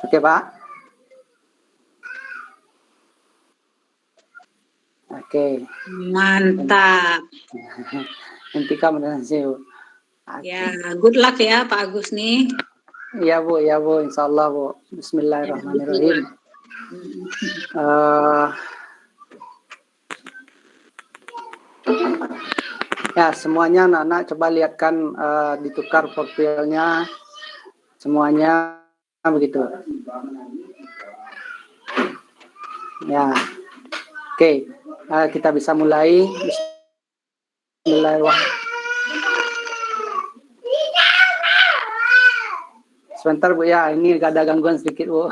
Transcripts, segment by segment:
Oke, Pak. Oke. Mantap. Nanti kamu nanti. Ya, good luck ya Pak Agus nih. Iya Bu, insya Allah Bu. Bismillahirrahmanirrahim. Ya, semuanya anak-anak coba lihatkan ditukar profilnya. Semuanya begitu. Ya. Oke, kita bisa mulai. Bismillahirrahmanirrahim. Sebentar Bu ya, ini gak ada gangguan sedikit Bu.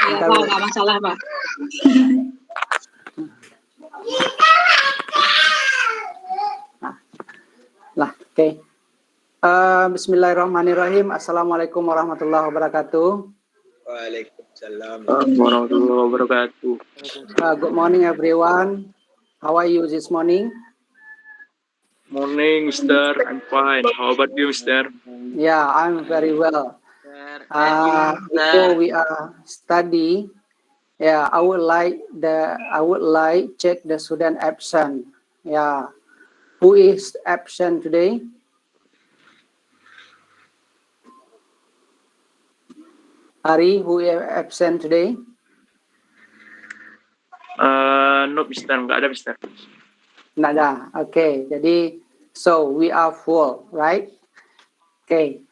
Ya Pak, nggak masalah Pak. Oke. Bismillahirrahmanirrahim. Assalamualaikum warahmatullahi wabarakatuh. Waalaikumsalam warahmatullahi wabarakatuh. Good morning everyone. How are you this morning? Morning, Mister. I'm fine. How about you, Mister? Yeah, I'm very well. Before we study, yeah, I would like check the student absent. Yeah, who is absent today? Ari, who is absent today? No, Mister. Nggak ada, Mister. Nggak ada. Oke, jadi so we are full, right? Oke.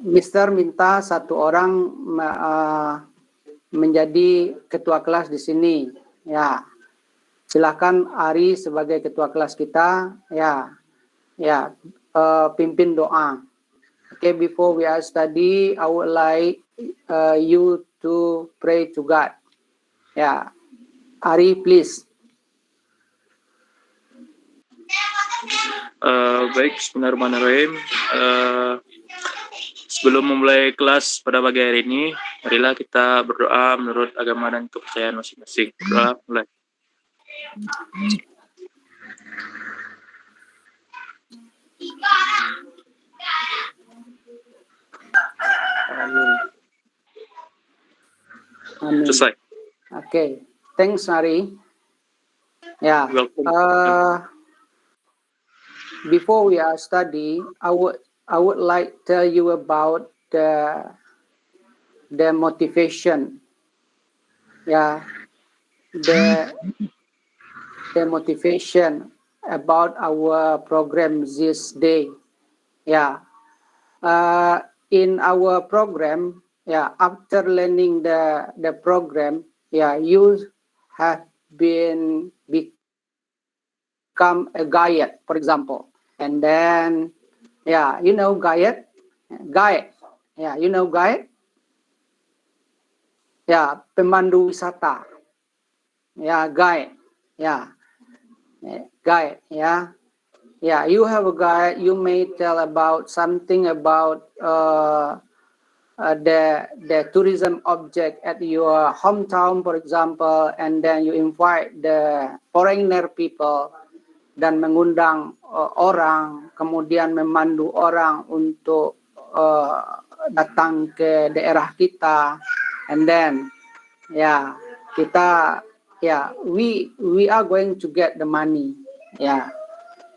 Mister minta satu orang menjadi ketua kelas di sini. Ya, silakan Ari sebagai ketua kelas kita. Ya, pimpin doa. Okay, before we are study, I would like you to pray to God. Ya, Ari, please. Baik, bismillahirrahmanirrahim. Sebelum memulai kelas pada pagi hari ini, marilah kita berdoa menurut agama dan kepercayaan masing-masing. Berdoa mulai. Amin. Selesai. Okay, thanks Ari. Yeah. Before we are study, I would like tell you about the motivation. Yeah, the motivation about our program this day. Yeah, in our program, yeah, after learning the program, yeah, you have become a guide, for example, and then, yeah, you know guide, yeah, you know guide, yeah, pemandu wisata, yeah, guide, yeah, guide, yeah. Yeah, you have a guide. You may tell about something about the tourism object at your hometown, for example, and then you invite the foreigner people dan mengundang orang, kemudian memandu orang untuk datang ke daerah kita, and then, yeah, kita, yeah, we are going to get the money, yeah.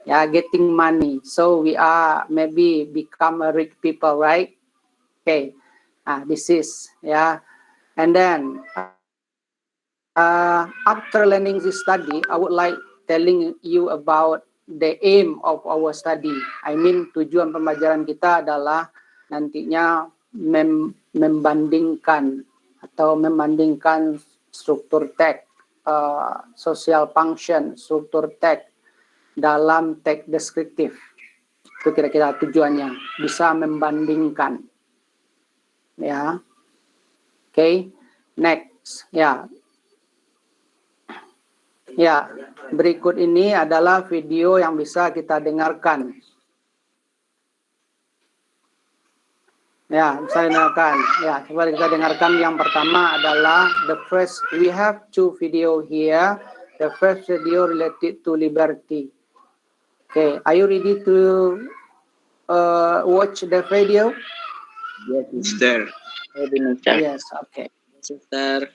Yeah, getting money. So we are maybe become a rich people, right? Okay. This is, yeah. And then after learning this study, I would like telling you about the aim of our study. I mean, tujuan pembelajaran kita adalah nantinya membandingkan struktur teks, social function, struktur teks dalam teks deskriptif. Itu kira-kira tujuannya, bisa membandingkan. Ya. Oke, next. Ya. Ya, berikut ini adalah video yang bisa kita dengarkan. Ya, bisa dengarkan. Ya, coba kita dengarkan. Yang pertama adalah the first, we have two video here. The first video related to liberty. Okay, are you ready to watch the video? Yes, sister. Happy Nature. Yes, okay. Sister.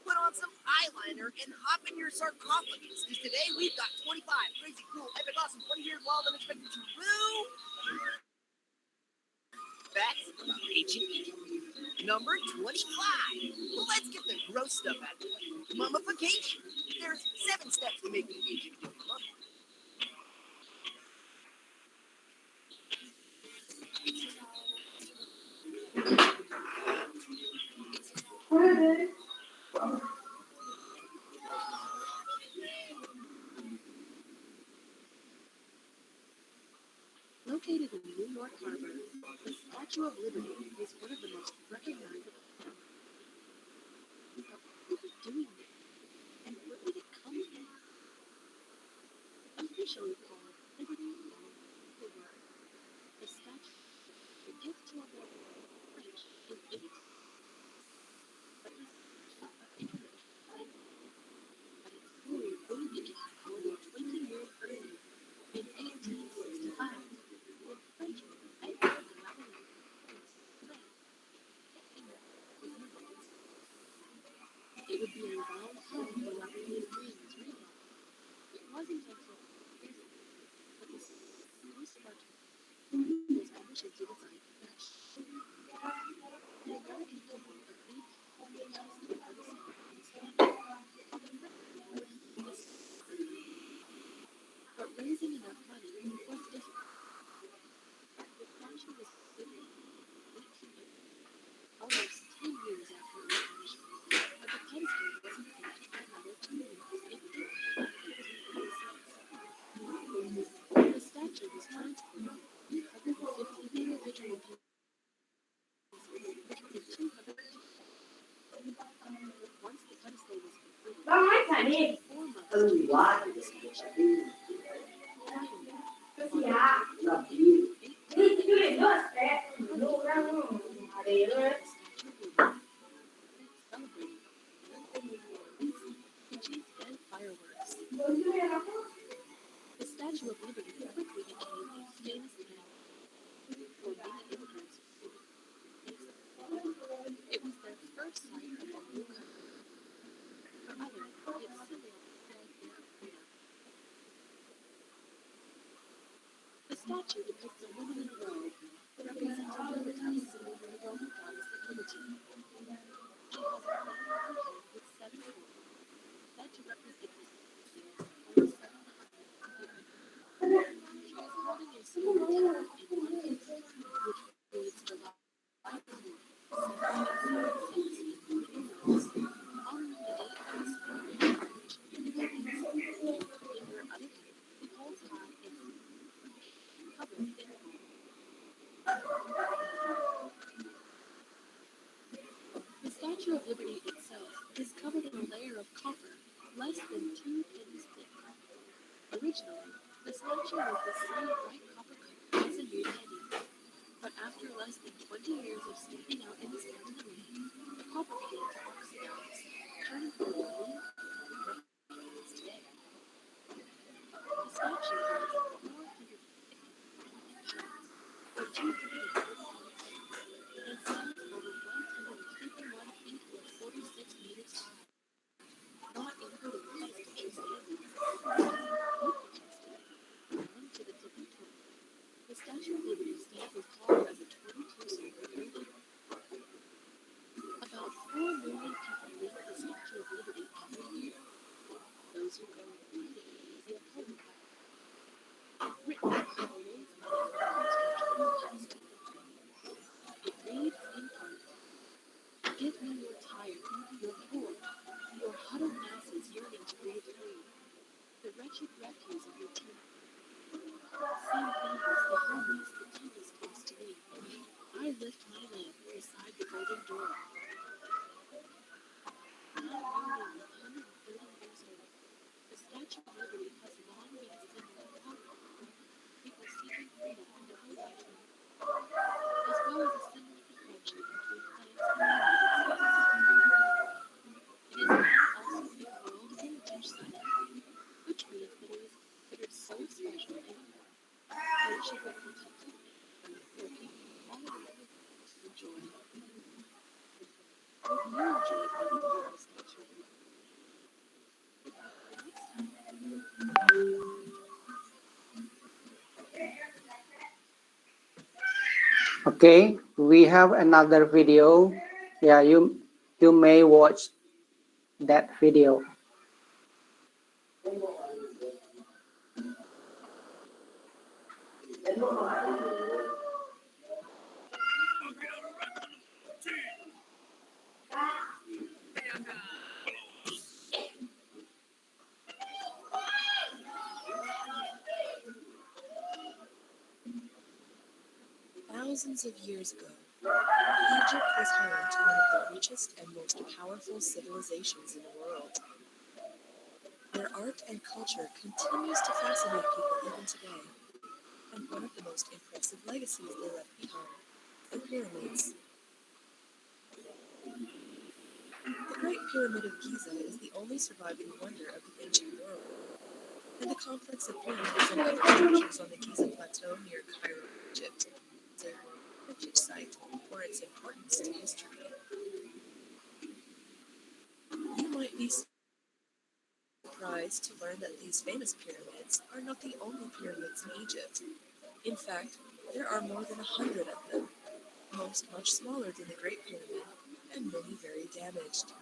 Put on some eyeliner and hop in your sarcophagus, because today we've got 25 crazy, cool, epic, awesome, 20 years wild, unexpected, true facts about ancient Egypt. Number 25. Let's get the gross stuff out of the way. Mummification. There's 7 steps to making ancient Egypt mummy. Located in New York Harbor, the Statue of Liberty is one of the most recognizable. What was doing there, and where did it come from? Officially called Liberty Bell, the word, the statue, the gift to a world French in its but its glory only began more than 20 years earlier, in 1865, when Frenchman Edward de Lavalette said it would be a long time before Lavallette's dream was realized. It wasn't until years later that the sparked was commissioned to design the American people agreed to hold the test of artisan but raising enough money was difficult. The statue was built in 1800, almost 10 years after its commission, but the pedestal wasn't finished for another 2 years in 1886. The statue was transported 350 individual pieces between 200. Once the pedestal was completed, it took 4 months to install the statue. Fireworks. The Statue of Liberty quickly became a famous event for many immigrants. It was their first sight of a new country. For others, it symbolized their freedom. The statue depicts a woman in a robe, representing Libertas, the Roman goddess of liberty. She has a crown on her head with 7 horns, said to represent the over 700 years. She is holding a silver tablet in one hand, which reads the life of the Lord, 1716. Honoring the date of the celebration of French independence. In her other hand, she holds high a covered in gold. The Statue of Liberty itself is covered in a layer of copper less than 2 pennies thick. Originally, the statue was the same bright copper color as a new penny, but after less than 20 years of standing out in the sun and the rain, the copper began to oxidize, turning from the blue color we recognize today. The statue has 450 inches, or 250 and stands over 151 feet or 46 meters high, not including pedestal standings. Belonging to the tipping toe. The Statue of Liberty stands as tall as a 22-story building. About 4 million Okay, we have another video. Yeah, you may watch that video. Thousands of years ago, Egypt was home to one of the richest and most powerful civilizations in the world. Their art and culture continues to fascinate people even today, and one of the most impressive legacies they left behind, the pyramids. The Great Pyramid of Giza is the only surviving wonder of the ancient world, and the complex of pyramids and other structures on the Giza Plateau near Cairo, Egypt, is a World Heritage Site for its importance to history. You might be surprised to learn that these famous pyramids are not the only pyramids in Egypt. In fact, there are more than 100 of them, most much smaller than the Great Pyramid, and many very damaged.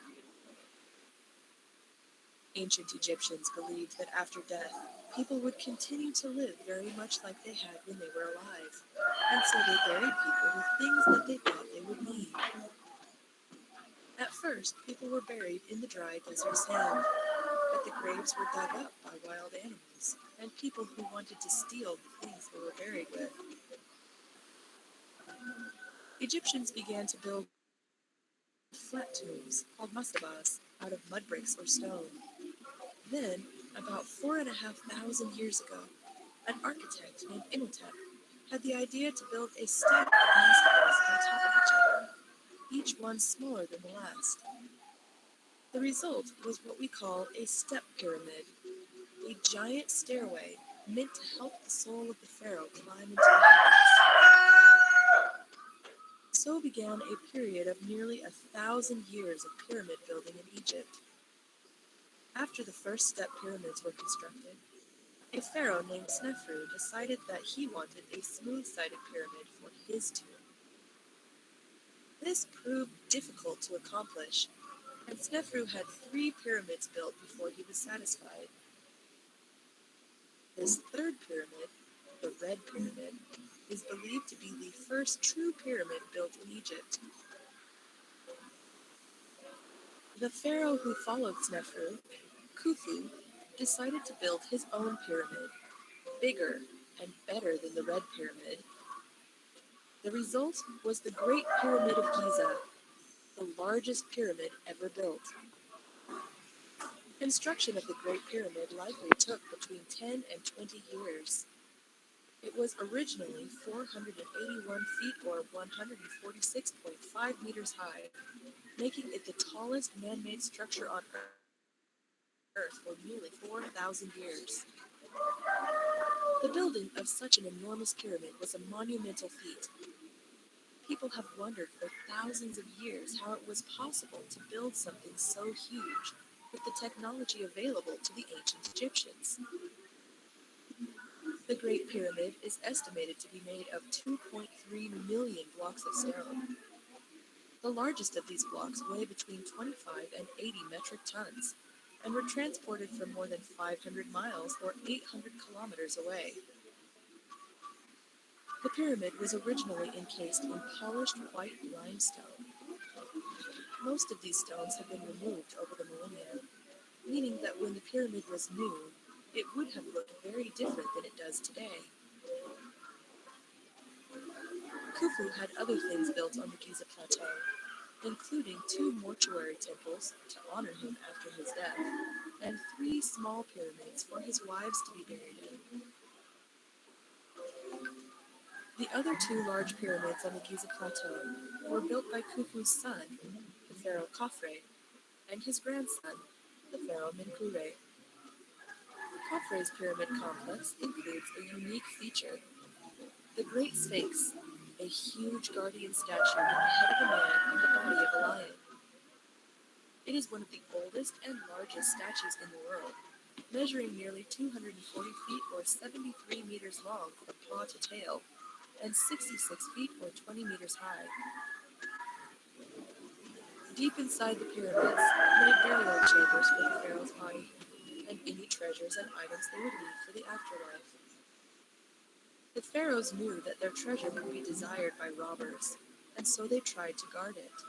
Ancient Egyptians believed that after death, people would continue to live very much like they had when they were alive, and so they buried people with things that they thought they would need. At first, people were buried in the dry desert sand, but the graves were dug up by wild animals and people who wanted to steal the things they were buried with. Egyptians began to build flat tombs called mastabas out of mud bricks or stone. Then, about 4,500 years ago, an architect named Imhotep had the idea to build a stack of mastabas on top of each other, each one smaller than the last. The result was what we call a step pyramid, a giant stairway meant to help the soul of the pharaoh climb into the heavens. So began a period of nearly 1,000 years of pyramid building in Egypt. After the first step pyramids were constructed, a pharaoh named Snefru decided that he wanted a smooth-sided pyramid for his tomb. This proved difficult to accomplish, and Snefru had 3 pyramids built before he was satisfied. This third pyramid, the Red Pyramid, is believed to be the first true pyramid built in Egypt. The pharaoh who followed Snefru, Khufu, decided to build his own pyramid, bigger and better than the Red Pyramid. The result was the Great Pyramid of Giza, the largest pyramid ever built. Construction of the Great Pyramid likely took between 10 and 20 years. It was originally 481 feet or 146.5 meters high, making it the tallest man-made structure on Earth for nearly 4,000 years. The building of such an enormous pyramid was a monumental feat. People have wondered for thousands of years how it was possible to build something so huge with the technology available to the ancient Egyptians. The Great Pyramid is estimated to be made of 2.3 million blocks of stone. The largest of these blocks weigh between 25 and 80 metric tons and were transported from more than 500 miles or 800 kilometers away. The pyramid was originally encased in polished white limestone. Most of these stones have been removed over the millennia, meaning that when the pyramid was new, it would have looked very different than it does today. Khufu had other things built on the Giza Plateau, including 2 mortuary temples to honor him after his death, and 3 small pyramids for his wives to be buried in. The other 2 large pyramids on the Giza Plateau were built by Khufu's son, the pharaoh Khafre, and his grandson, the pharaoh Menkaure. Khafre's pyramid complex includes a unique feature: the Great Sphinx, a huge guardian statue with the head of a man and the body of a lion. It is one of the oldest and largest statues in the world, measuring nearly 240 feet or 73 meters long from paw to tail, and 66 feet or 20 meters high. Deep inside the pyramids lay burial chambers for the pharaoh's body and any treasures and items they would leave for the afterlife. The pharaohs knew that their treasure could be desired by robbers, and so they tried to guard it.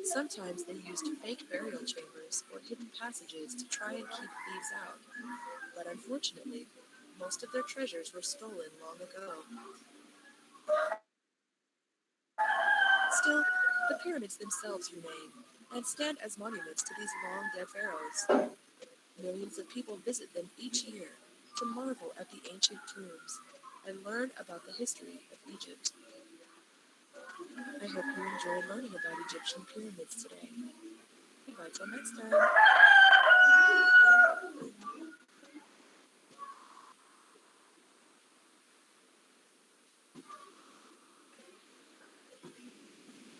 Sometimes they used fake burial chambers or hidden passages to try and keep thieves out, but unfortunately, most of their treasures were stolen long ago. Still, the pyramids themselves remain and stand as monuments to these long-dead pharaohs. Millions of people visit them each year to marvel at the ancient tombs and learn about the history of Egypt. I hope you enjoyed learning about Egyptian pyramids today. Goodbye till next time.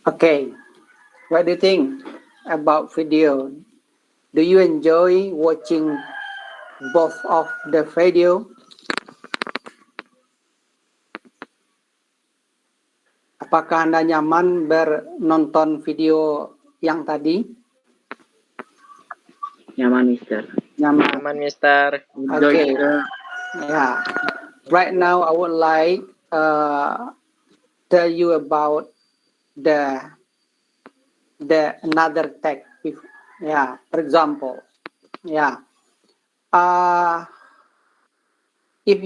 Okay, what do you think about video? Do you enjoy watching both of the video? Apakah Anda nyaman menonton video yang tadi? Nyaman, Mister. Nyaman. Aman, Mister. Okay. Yeah. Right now, I would like tell you about the another tech. Yeah. For example, yeah. If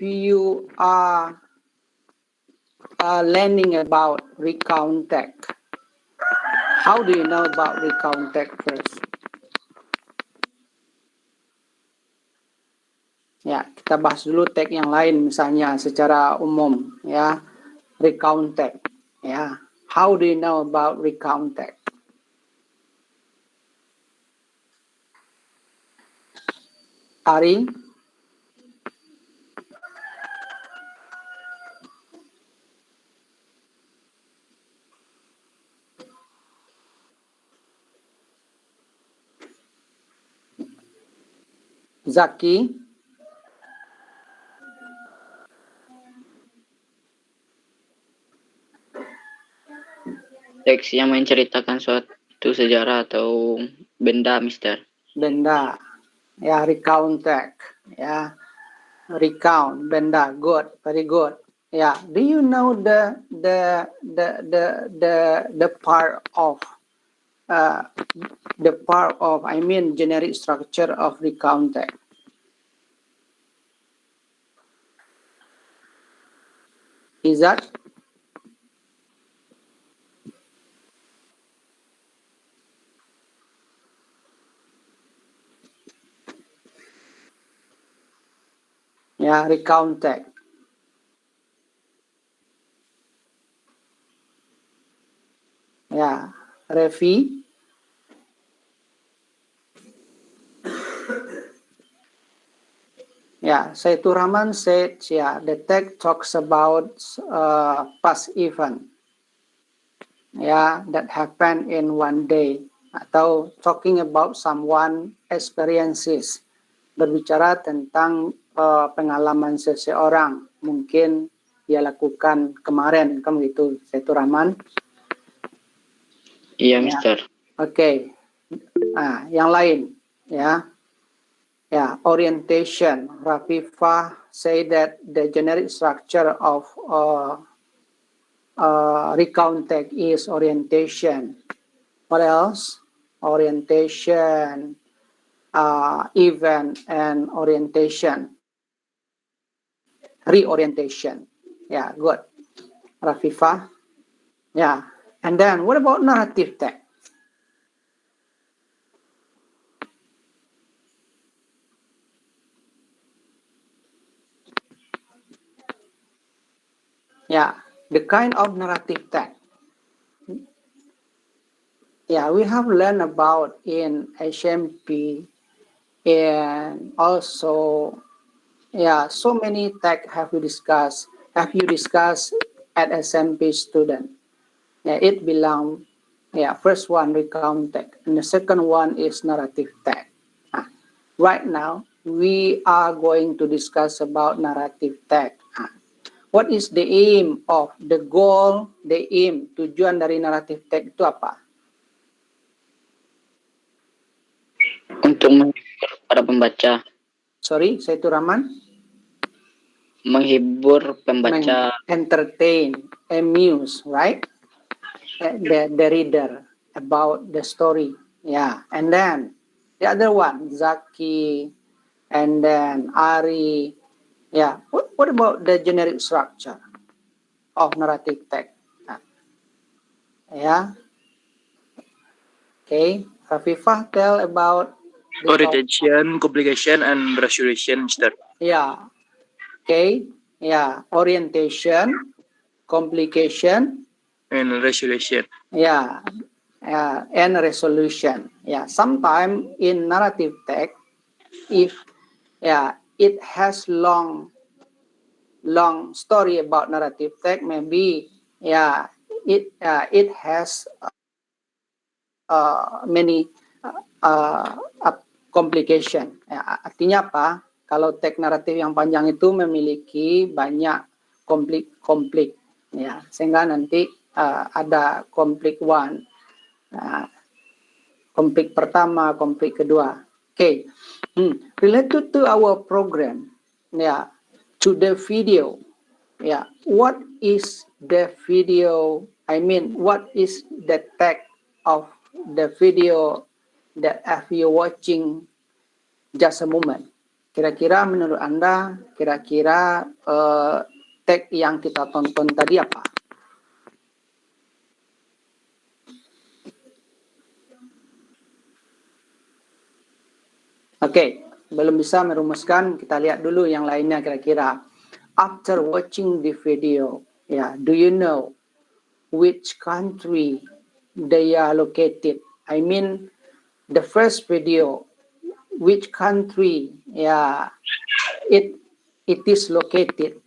you are learning about recount tech, how do you know about recount tech first? Ya, kita bahas dulu tag yang lain, misalnya secara umum, ya, recount tag, ya. How do you know about recount tag? Ari? Zaki? Teks yang menceritakan suatu sejarah atau benda, Mister. Benda, ya, recount tag, ya, recount benda, good, very good. Yeah, do you know the part of I mean generic structure of recount tag? Is that? Yeah, recount tag. Yeah, Refi. Yeah, Saitu Rahman said, yeah, the tag talks about past event, yeah, that happened in one day, atau talking about someone experiences, berbicara tentang pengalaman seseorang, mungkin dia lakukan kemarin, kan begitu, Saitu Rahman? Iya, Mister. Oke. Nah, yang lain, ya. Ya, orientation. Rafifah say that the generic structure of recount tag is orientation. What else? Orientation, event, and orientation. Reorientation. Yeah, good. Rafifah. Yeah. And then what about narrative tag? Yeah, the kind of narrative tag. Yeah, we have learned about in HMP, and also, yeah, so many tag have you discussed at SMP student? Yeah, it belong. Yeah, first one recount tag, and the second one is narrative tag. Right now, we are going to discuss about narrative tag. What is the aim of the goal, the aim, tujuan dari narrative text itu apa? Untuk menghibur para pembaca. Sorry, saya itu Rahman. Menghibur pembaca. Entertain, amuse, right? The reader about the story. Yeah, and then the other one, Zaki, and then Ari. Yeah, what about the generic structure of narrative text? Yeah. Okay, Rafifah, tell about the Orientation, complication, and resolution, Mister. Yeah. Okay. Yeah. Orientation, complication, And resolution. yeah. And resolution. Yeah. Sometimes in narrative text, if it has long story about narrative text, maybe it has many complication. Ya, artinya apa? Kalau teks naratif yang panjang itu memiliki banyak konflik, ya, sehingga nanti ada konflik one, konflik pertama, konflik kedua. Okay, related to our program, ya, to the video, ya, what is the video? I mean, what is the text of the video that have you watching just a moment? Kira-kira menurut Anda, kira-kira tag yang kita tonton tadi apa? Oke, belum bisa merumuskan, kita lihat dulu yang lainnya kira-kira. After watching the video, do you know which country they are located? I mean, the first video, which country it is located?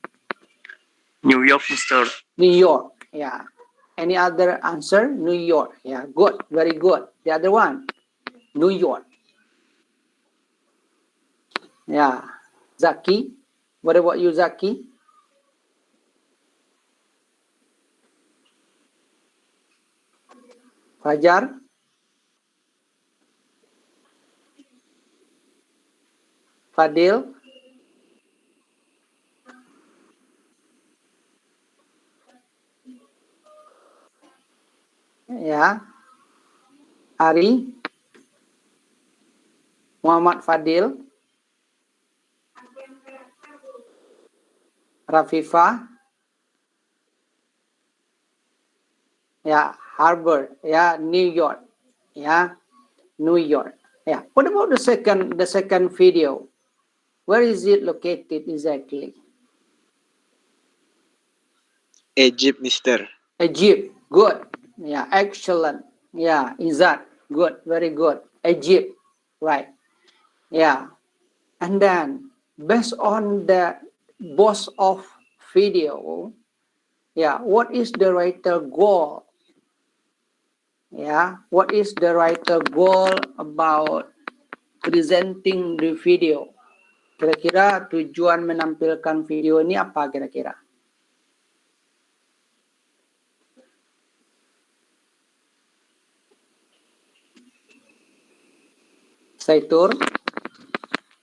New York, Mister. New York. Yeah. Any other answer? New York. Yeah, good, very good. The other one, New York. Yeah. Zaki, what about you, Zaki? Fajar? Fadil? Ya. Ari? Muhammad Fadil? Rafifah? Ya, Harvard. Ya, New York. Ya, New York. Yeah. What about the second video? Where is it located exactly? Egypt, Mister. Egypt. Good. Yeah, excellent. Yeah, Izzat. Good. Very good. Egypt. Right. Yeah. And then based on the both of video, what is the writer goal? Yeah, what is the writer goal about presenting the video? Kira-kira tujuan menampilkan video ini apa kira-kira? Saitur,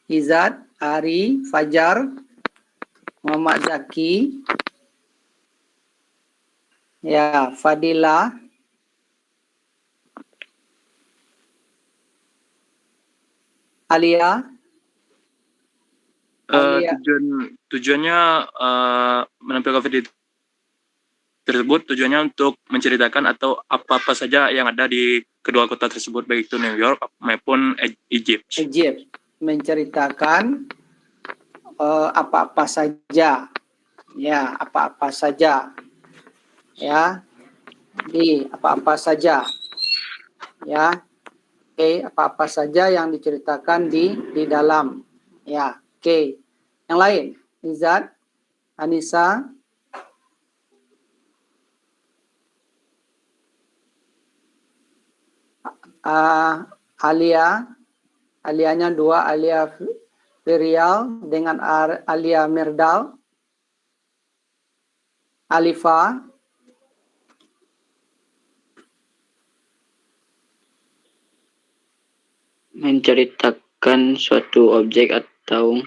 Izzat, Ari, Fajar, Muhammad Zaki, ya, Fadila, Alia. Tujuannya menampilkan video tersebut tujuannya untuk menceritakan atau apa-apa saja yang ada di kedua kota tersebut, baik itu New York maupun Egypt. Menceritakan apa-apa saja, ya, apa-apa saja, ya, di apa-apa saja, ya, apa-apa saja yang diceritakan di dalam, ya, yang lain, Izzat, Anissa, Alianya dua, Alia Firial dengan Alia Mirdal. Alifa. Menceritakan suatu objek atau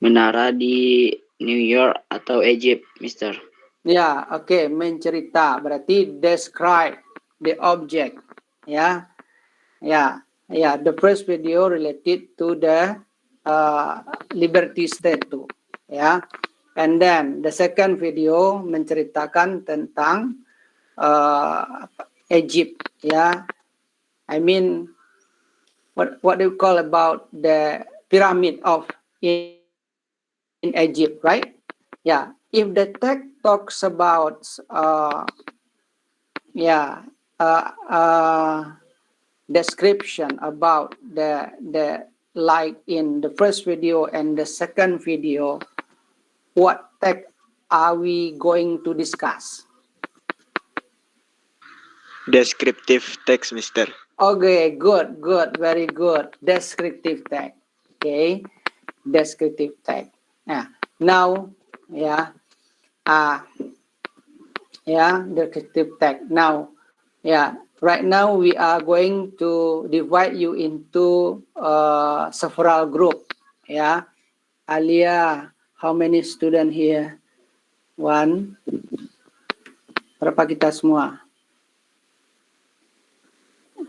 menara di New York atau Egypt, Mister. Ya, oke, mencerita berarti describe the object. Ya, ya, ya. The first video related to the Liberty Statue. Ya, and then the second video menceritakan tentang Egypt. Ya, I mean, what do you call about the pyramid of in Egypt, right? Yeah, if the text talks about description about the like in the first video and the second video, what text are we going to discuss? Descriptive text, Mister. Okay, good, very good. Descriptive text. Okay, descriptive text. Now, descriptive text. Now, right now we are going to divide you into several group. Alia, how many student here? One. Berapa kita semua?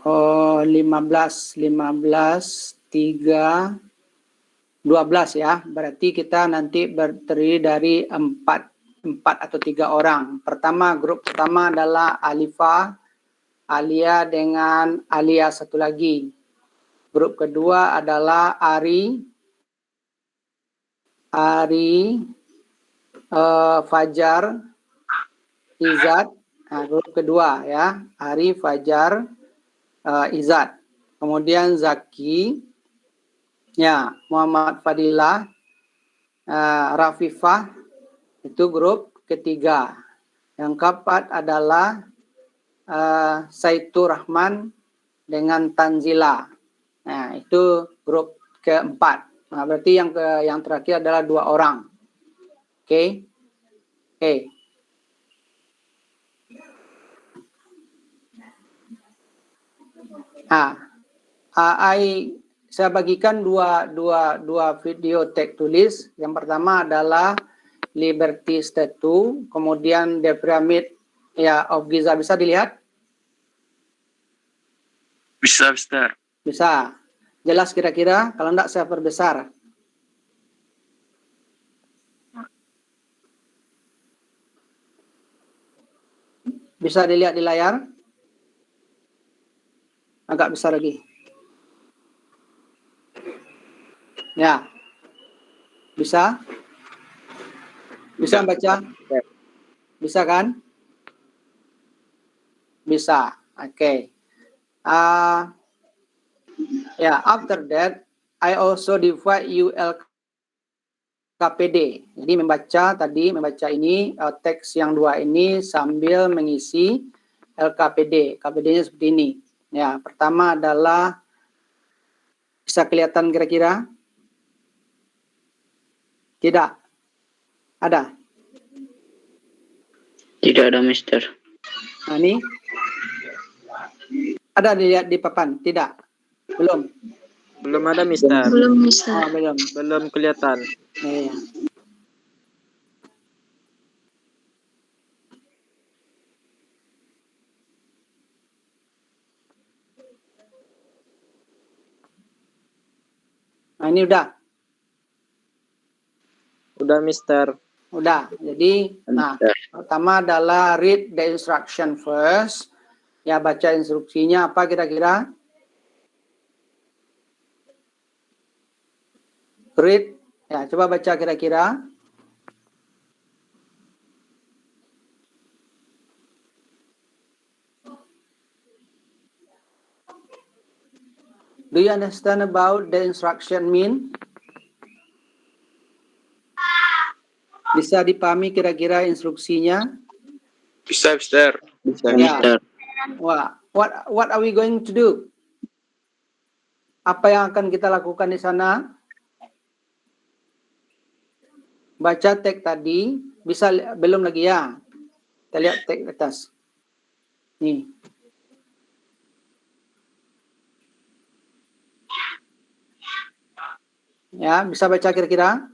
Oh, 15, 3, 12 ya. Berarti kita nanti terdiri dari 4 atau 3 orang. Pertama, grup pertama adalah Alifa, Alia dengan Alia satu lagi. Grup kedua adalah Ari, Fajar, Izat. Nah, grup kedua ya, Ari, Fajar, Izat. Kemudian Zaki, ya, Muhammad Fadilah, Rafifah, itu grup ketiga. Yang keempat adalah Saitur Rahman dengan Tanzila. Nah, itu grup keempat. Nah, berarti yang terakhir adalah 2 orang. Oke. Saya bagikan dua video teks tulis. Yang pertama adalah Liberty Statue, kemudian The Pyramid of Giza. Bisa dilihat? Bisa, Mister. Bisa. Jelas kira-kira? Kalau enggak saya perbesar. Bisa dilihat di layar? Agak besar lagi. Ya. Bisa? Bisa baca? Bisa kan? Bisa. Oke. After that, I also divide you LKPD. Jadi membaca ini teks yang 2 ini sambil mengisi LKPD. KPD-nya seperti ini. Ya, pertama adalah bisa kelihatan kira-kira? Tidak. Ada? Tidak ada, Mister. Nah, ini. Ada dilihat di papan? Tidak. Belum. Belum ada, Mister. Belum, Mister. Belum. Belum kelihatan. Iya. Nah, ini udah. Udah, Mister. Udah. Jadi, pertama adalah read the instruction first. Ya, baca instruksinya apa kira-kira? Read. Ya, coba baca kira-kira. Do you understand about the instruction mean? Bisa dipahami kira-kira instruksinya? Bisa, Mister. Bisa, Ya. Mister. Wah, what are we going to do? Apa yang akan kita lakukan di sana? Baca teks tadi, bisa belum lagi ya. Kita lihat teks atas. Nih. Ya, bisa baca kira-kira?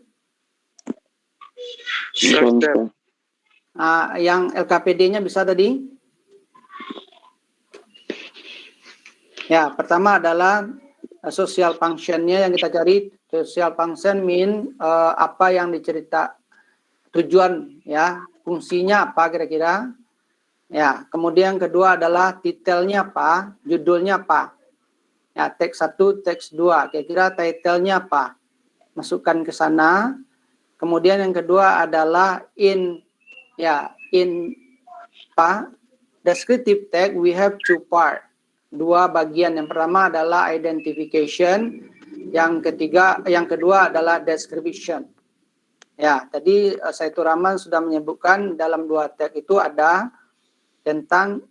Bisa, Mister. Yang LKPD-nya bisa tadi? Ya, pertama adalah social function-nya yang kita cari. Social function mean apa yang dicerita, tujuan ya, fungsinya apa kira-kira. Ya, kemudian kedua adalah titelnya apa, judulnya apa. Ya, teks 1, teks 2, kira-kira title-nya apa. Masukkan ke sana. Kemudian yang kedua adalah in descriptive text we have two part. Dua bagian. Yang pertama adalah identification, yang kedua adalah description. Ya, tadi Saiful Rahman sudah menyebutkan dalam dua teks itu ada tentang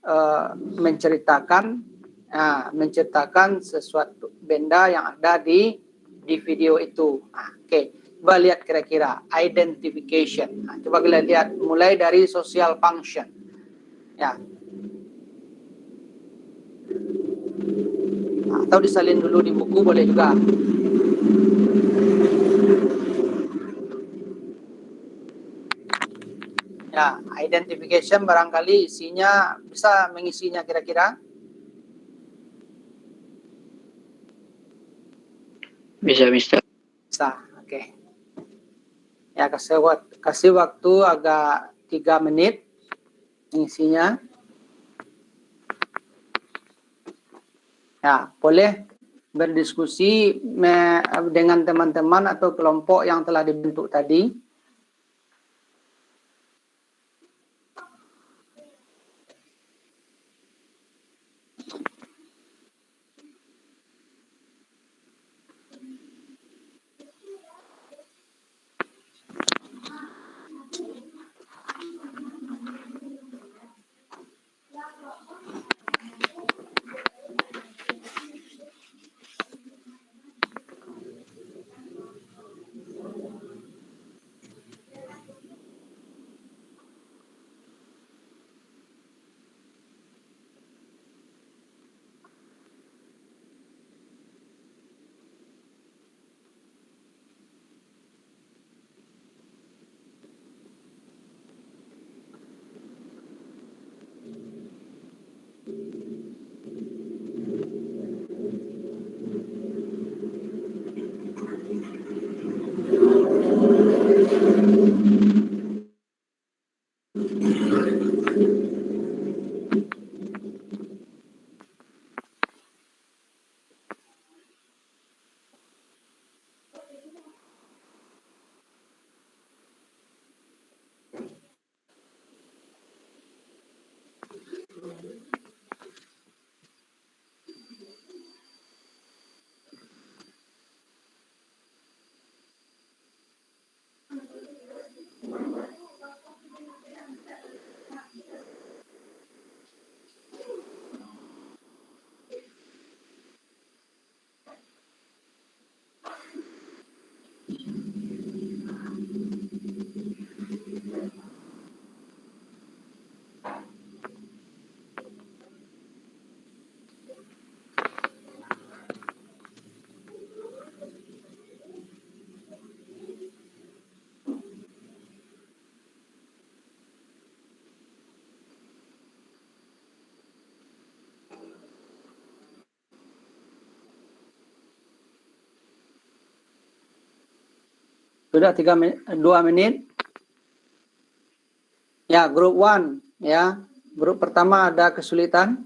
menceritakan sesuatu benda yang ada di video itu. Oke. Coba lihat kira-kira identification. Coba kita lihat mulai dari social function. Ya. Atau disalin dulu di buku boleh juga. Ya, identification barangkali isinya bisa mengisinya kira-kira. Bisa, Mister. Bisa, oke. Ya, kasih waktu agak 3 menit mengisinya. Ya, boleh berdiskusi dengan teman-teman atau kelompok yang telah dibentuk tadi. Sudah 2 menit. Ya, grup 1 ya. Grup pertama ada kesulitan.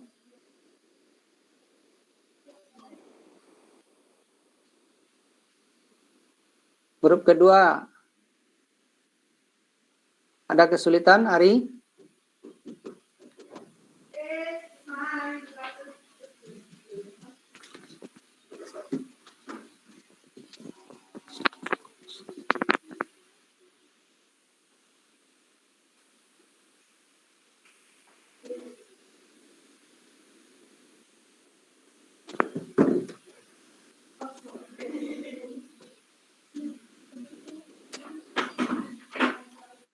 Grup kedua ada kesulitan, Ari?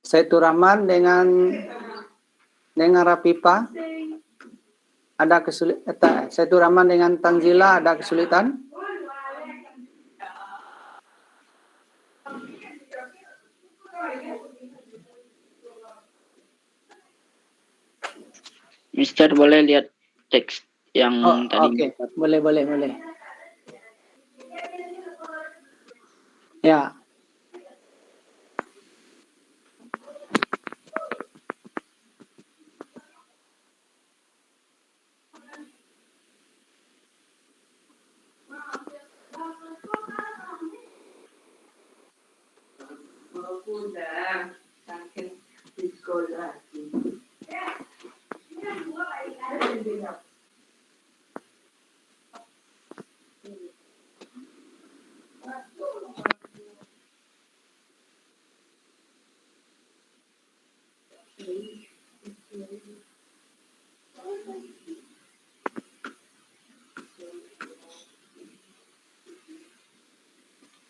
Saitur Rahman dengan Rapipa ada kesulitan. Saitur Rahman dengan Tanzila ada kesulitan. Mister boleh lihat teks yang Oh, tadi. oke. Boleh. Ya.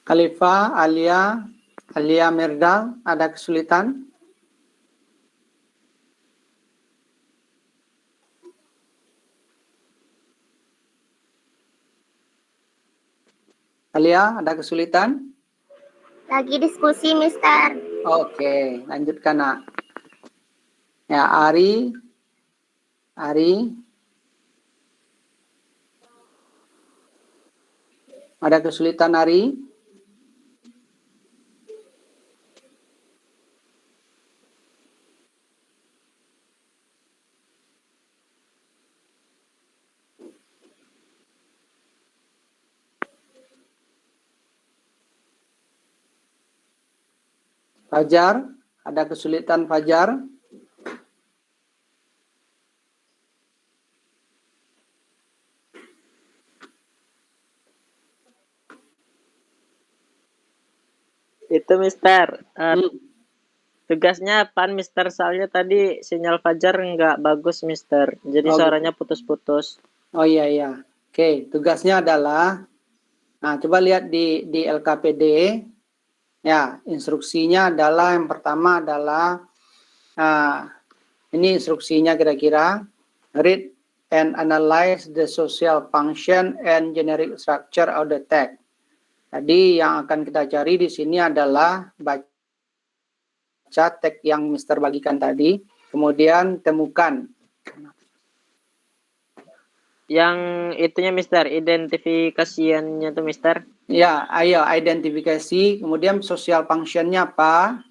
Khalifah, Alia Mirdal, ada kesulitan? Alia, ada kesulitan? Lagi diskusi, Mister. Oke, lanjutkan, Nak. Ya, Ari. Ada kesulitan, Ari? Fajar, ada kesulitan Fajar? Itu Mister. Tugasnya apaan Mister? Soalnya tadi sinyal Fajar nggak bagus Mister. Jadi Oh, suaranya putus-putus. Oh iya. Oke, tugasnya adalah, nah coba lihat di LKPD, ya instruksinya adalah yang pertama adalah, ini instruksinya kira-kira, read and analyze the social function and generic structure of the text. Jadi yang akan kita cari di sini adalah baca teks yang Mister bagikan tadi, kemudian temukan. Yang itunya Mister, identifikasiannya tuh Mister. Ya, ayo identifikasi, kemudian social function-nya apa?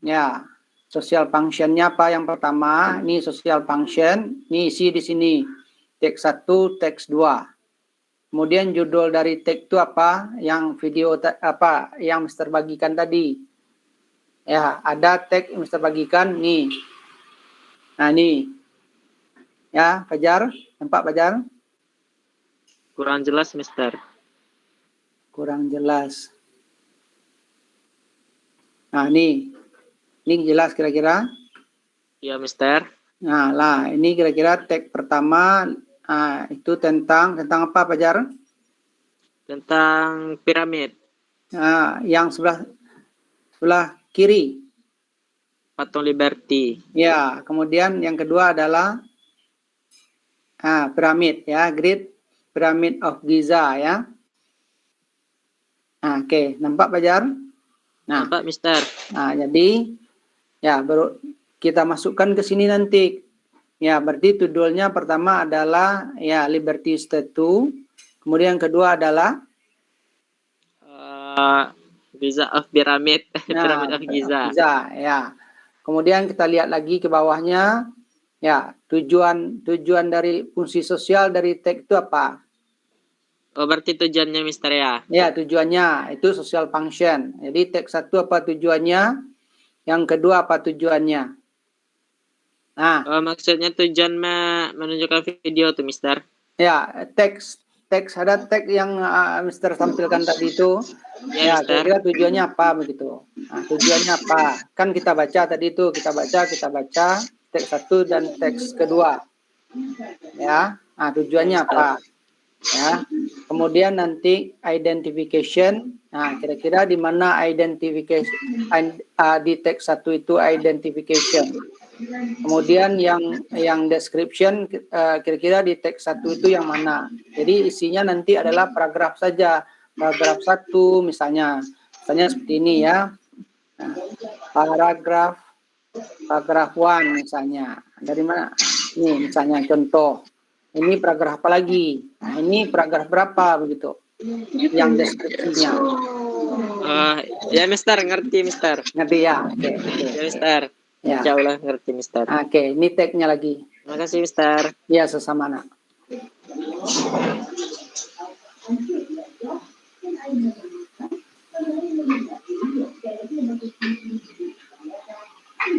Ya, social function-nya apa yang pertama? Ini social function, ini isi di sini. Teks 1, teks 2. Kemudian judul dari teks itu apa? Yang video apa yang Mister bagikan tadi. Ya, ada teks yang Mister bagikan nih. Nah, nih. Ya, Fajar, nampak Fajar? Kurang jelas Mister. Kurang jelas. Nah, ini jelas kira-kira? Iya Mister. Nah, lah ini kira-kira teks pertama itu tentang apa Fajar? Tentang piramid. Yang sebelah kiri. Patung Liberty. Ya, kemudian yang kedua adalah piramid ya, Great Pyramid of Giza ya. Nah, oke, nampak Fajar? Nah, Nampak Mister. Nah, jadi ya baru kita masukkan ke sini nanti. Ya, berarti judulnya pertama adalah ya Liberty Statue. Kemudian yang kedua adalah Giza of Pyramid. Pyramid of Giza. Ya. Kemudian kita lihat lagi ke bawahnya. Ya, tujuan dari fungsi sosial dari teks itu apa? Oh, berarti tujuannya Mister ya? Ya, tujuannya itu social function. Jadi teks 1 apa tujuannya? Yang kedua apa tujuannya? Nah, maksudnya tujuan menunjukkan video tuh Mister. Ya, teks ada teks yang Mister tampilkan tadi itu. Ya, kira-kira tujuannya apa begitu. Nah, tujuannya apa? Kan kita baca tadi itu, kita baca teks 1 dan teks kedua. Ya. Nah, tujuannya apa? ya. Kemudian nanti identification. Nah, kira-kira di mana identification di teks 1 itu identification. Kemudian yang description kira-kira di teks 1 itu yang mana. Jadi isinya nanti adalah paragraf saja. Paragraf 1 misalnya seperti ini ya. Nah, paragraf 1 misalnya. Dari mana? Ini misalnya contoh. Ini paragraf apa lagi? Nah, ini paragraf berapa begitu? Yang deskripsinya. Ya Mister, ngerti Mister. Ngerti ya? Oke. Ya Mister. Ya. Insya Allah ngerti Mister. Oke, ini tag-nya lagi. Terima kasih Mister. Ya, sesama nak.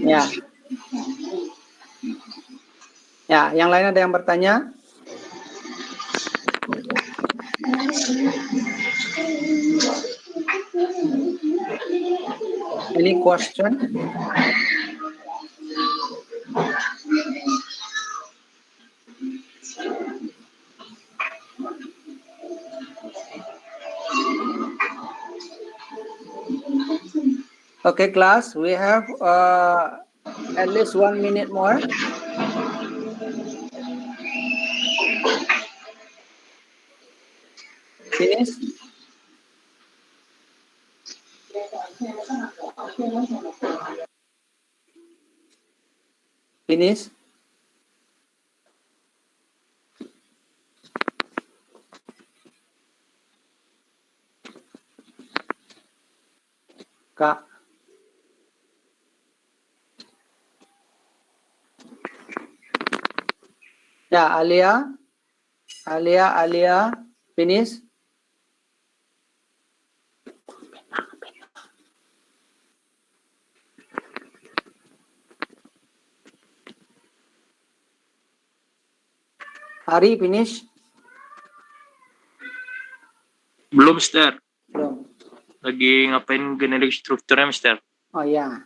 Ya. Ya, yang lain ada yang bertanya? Any question? Okay, class, we have at least 1 minute more. Finish? Finish? Kak. Ya, Alia, finish? Hari, finish? Belum, Mister. Belum. Lagi ngapain generic strukturnya, Mister? Oh ya.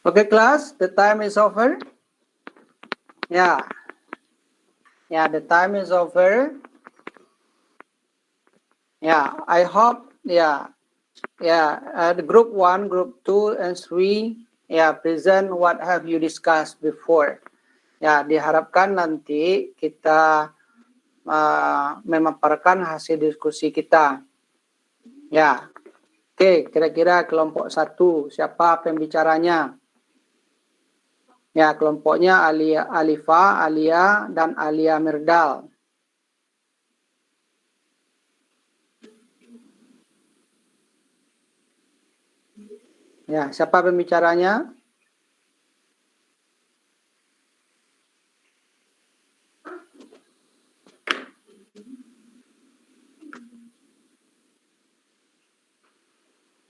Okay, class, the time is over. Yeah. Yeah, the time is over. Yeah, I hope, the group 1, group 2, and 3, present what have you discussed before. Ya, diharapkan nanti kita memaparkan hasil diskusi kita. Ya, oke, kira-kira kelompok 1, siapa pembicaranya? Ya, kelompoknya Alifa, Alia, dan Alia Mirdal. Ya, siapa pembicaranya?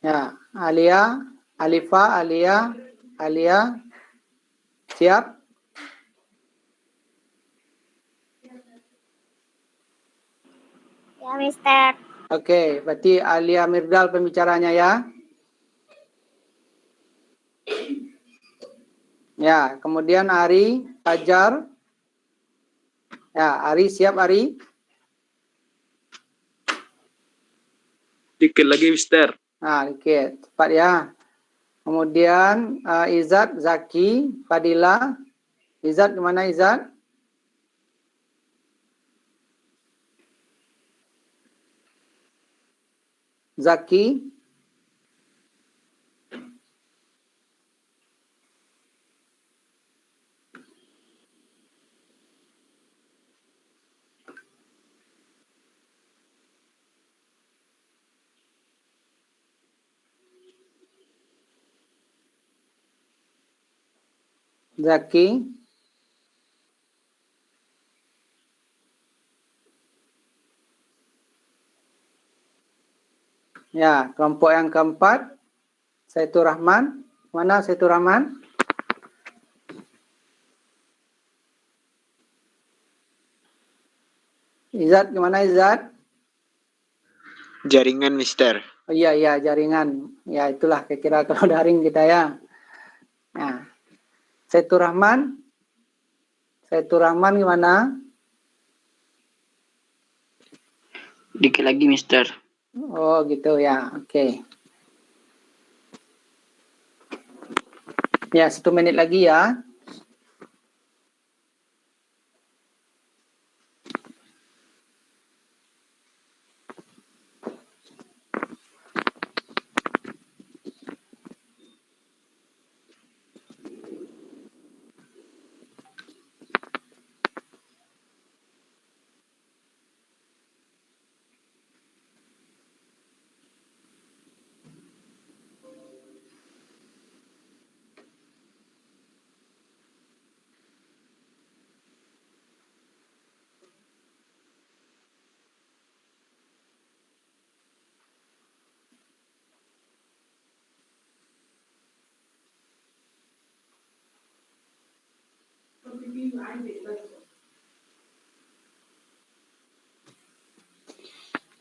Ya, Alia, Alifa, Alia, siap? Ya, Mister. Oke, berarti Alia Mirdal pembicaranya ya. Ya, kemudian Ari, Fajar. Ya, Ari siap Ari? Dikit lagi, Mister. Nah, dikit, cepat ya. Kemudian Izat, Zaki, Fadila. Izat kemana Izat? Zaki. Zaki. Ya, kelompok yang keempat, Saitur Rahman. Mana Saitur Rahman? Izat, gimana Izat? Jaringan, Mister. Oh iya, iya, jaringan. Ya, itulah kira-kira kalau daring kita ya. Nah, Saitur Rahman. Saitur Rahman gimana? Dikit lagi, Mister. Oh, gitu ya. Oke. Ya, 1 menit lagi ya.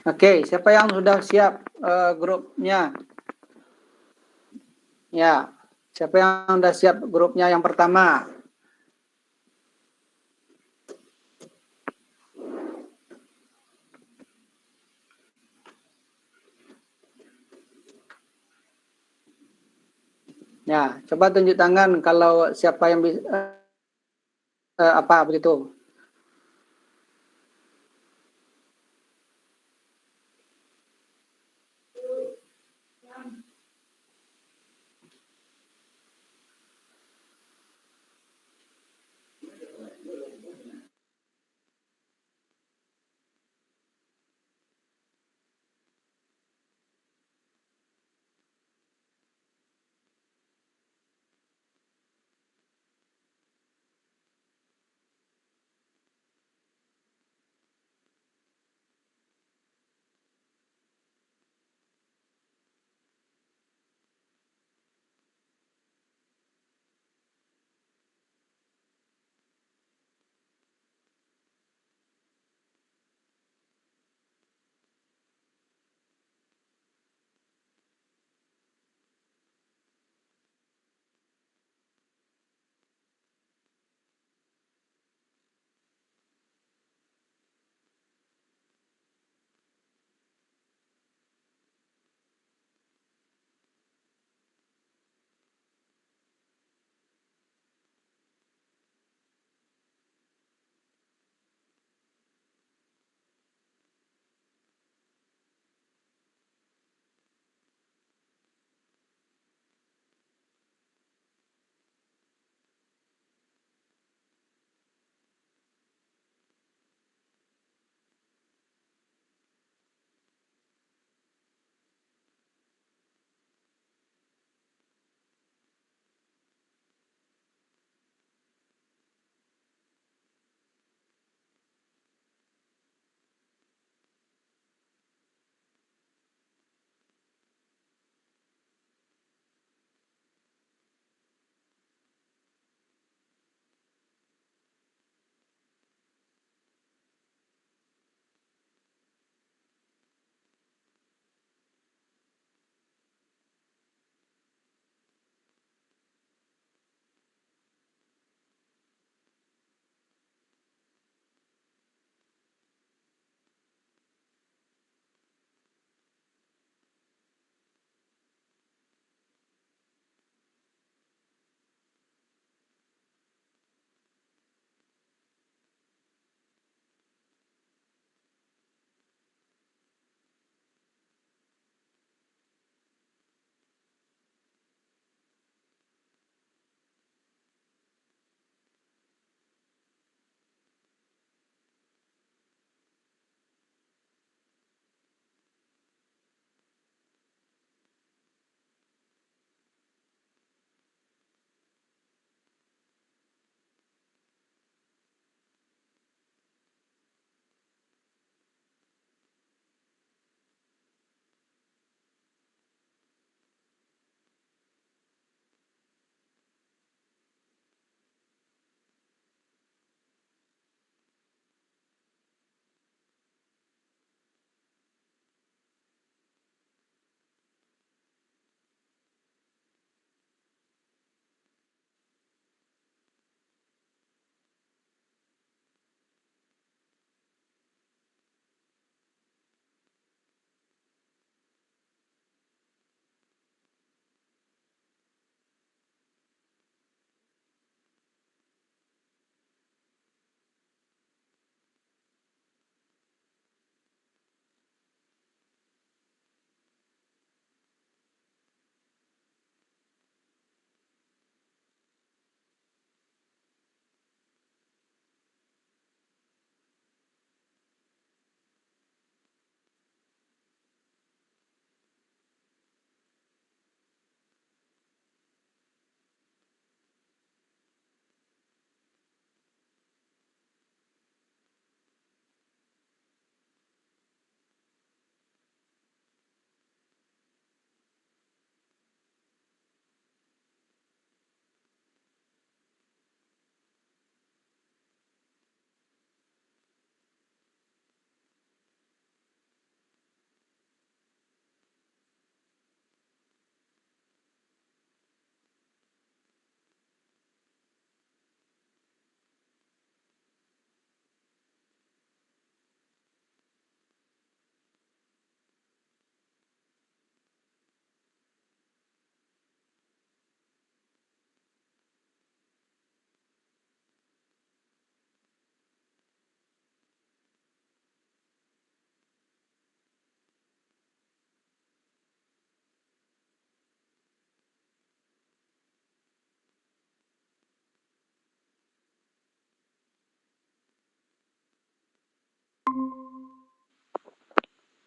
Oke, siapa yang sudah siap grupnya? Ya, siapa yang sudah siap grupnya yang pertama? Ya, coba tunjuk tangan kalau siapa yang bisa apa begitu.